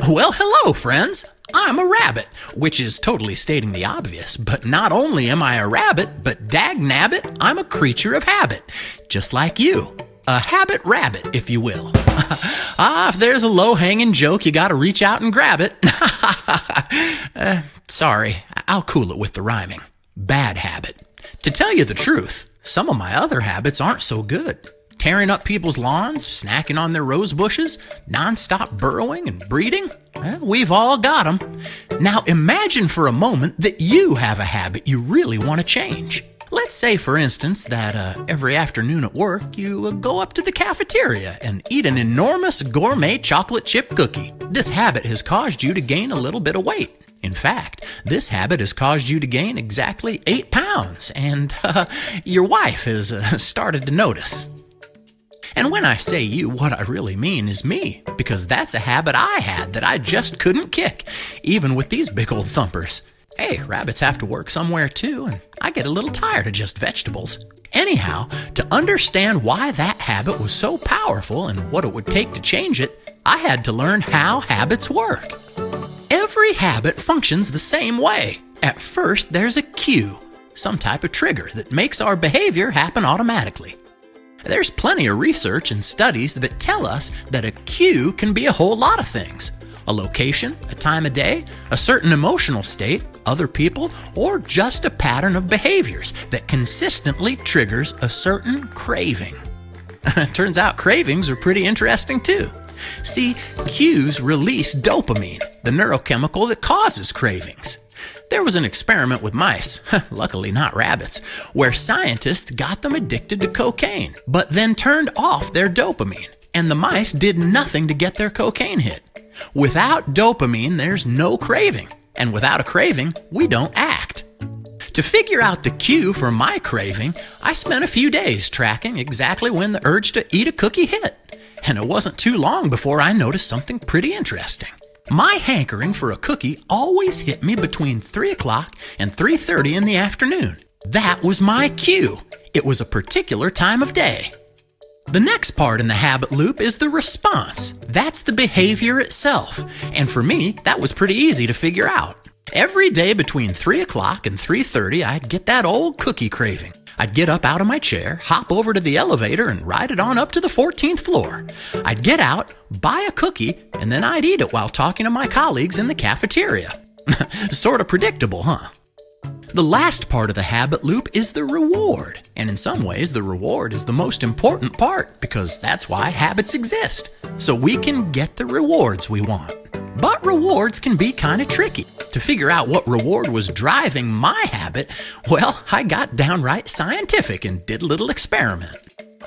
Well, hello, friends. I'm a rabbit, which is totally stating the obvious, but not only am I a rabbit, but dagnabbit, I'm a creature of habit, just like you. A habit rabbit, if you will. If there's a low-hanging joke, you gotta reach out and grab it. Sorry, I'll cool it with the rhyming. Bad habit. To tell you the truth, some of my other habits aren't so good. Tearing up people's lawns, snacking on their rose bushes, non-stop burrowing and breeding. We've all got them. Now imagine for a moment that you have a habit you really want to change. Let's say, for instance, that every afternoon at work you go up to the cafeteria and eat an enormous gourmet chocolate chip cookie. This habit has caused you to gain a little bit of weight. In fact, this habit has caused you to gain exactly 8 pounds, and your wife has started to notice. And when I say you, what I really mean is me, because that's a habit I had that I just couldn't kick, even with these big old thumpers. Hey, rabbits have to work somewhere too, and I get a little tired of just vegetables. Anyhow, to understand why that habit was so powerful and what it would take to change it, I had to learn how habits work. Every habit functions the same way. At first, there's a cue, some type of trigger that makes our behavior happen automatically. There's plenty of research and studies that tell us that a cue can be a whole lot of things. A location, a time of day, a certain emotional state, other people, or just a pattern of behaviors that consistently triggers a certain craving. Turns out cravings are pretty interesting too. See, cues release dopamine, the neurochemical that causes cravings. There was an experiment with mice, luckily not rabbits, where scientists got them addicted to cocaine, but then turned off their dopamine, and the mice did nothing to get their cocaine hit. Without dopamine, there's no craving, and without a craving, we don't act. To figure out the cue for my craving, I spent a few days tracking exactly when the urge to eat a cookie hit, and it wasn't too long before I noticed something pretty interesting. My hankering for a cookie always hit me between 3 o'clock and 3:30 in the afternoon. That was my cue. It was a particular time of day. The next part in the habit loop is the response. That's the behavior itself. And for me, that was pretty easy to figure out. Every day between 3 o'clock and 3:30, I'd get that old cookie craving. I'd get up out of my chair, hop over to the elevator, and ride it on up to the 14th floor. I'd get out, buy a cookie, and then I'd eat it while talking to my colleagues in the cafeteria. Sort of predictable, huh? The last part of the habit loop is the reward. And in some ways, the reward is the most important part because that's why habits exist. So we can get the rewards we want. But rewards can be kind of tricky. To figure out what reward was driving my habit, well, I got downright scientific and did a little experiment.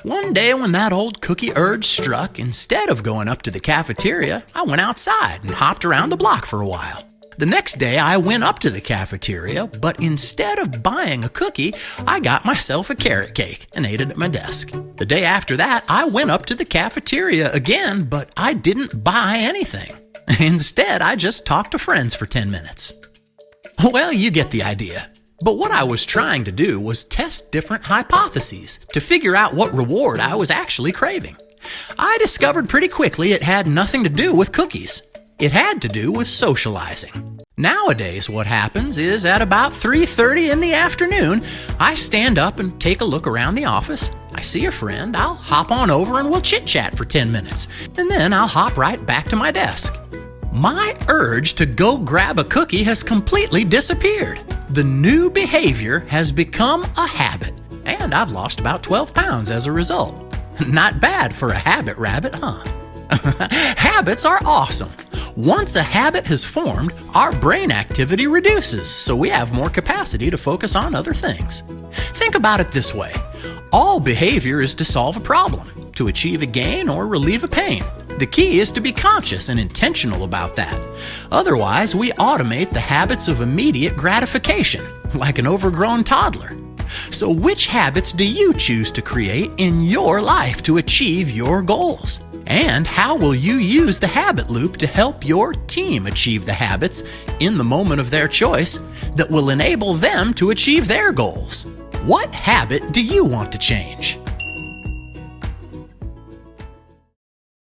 One day when that old cookie urge struck, instead of going up to the cafeteria, I went outside and hopped around the block for a while. The next day I went up to the cafeteria, but instead of buying a cookie, I got myself a carrot cake and ate it at my desk. The day after that, I went up to the cafeteria again, but I didn't buy anything. Instead, I just talked to friends for 10 minutes. Well, you get the idea. But what I was trying to do was test different hypotheses to figure out what reward I was actually craving. I discovered pretty quickly it had nothing to do with cookies. It had to do with socializing. Nowadays, what happens is at about 3:30 in the afternoon, I stand up and take a look around the office. I see a friend, I'll hop on over and we'll chit-chat for 10 minutes, and then I'll hop right back to my desk. My urge to go grab a cookie has completely disappeared. The new behavior has become a habit, and I've lost about 12 pounds as a result. Not bad for a habit rabbit, huh? Habits are awesome. Once a habit has formed, our brain activity reduces, so we have more capacity to focus on other things. Think about it this way. All behavior is to solve a problem, to achieve a gain or relieve a pain. The key is to be conscious and intentional about that. Otherwise, we automate the habits of immediate gratification, like an overgrown toddler. So which habits do you choose to create in your life to achieve your goals? And how will you use the habit loop to help your team achieve the habits in the moment of their choice that will enable them to achieve their goals? What habit do you want to change?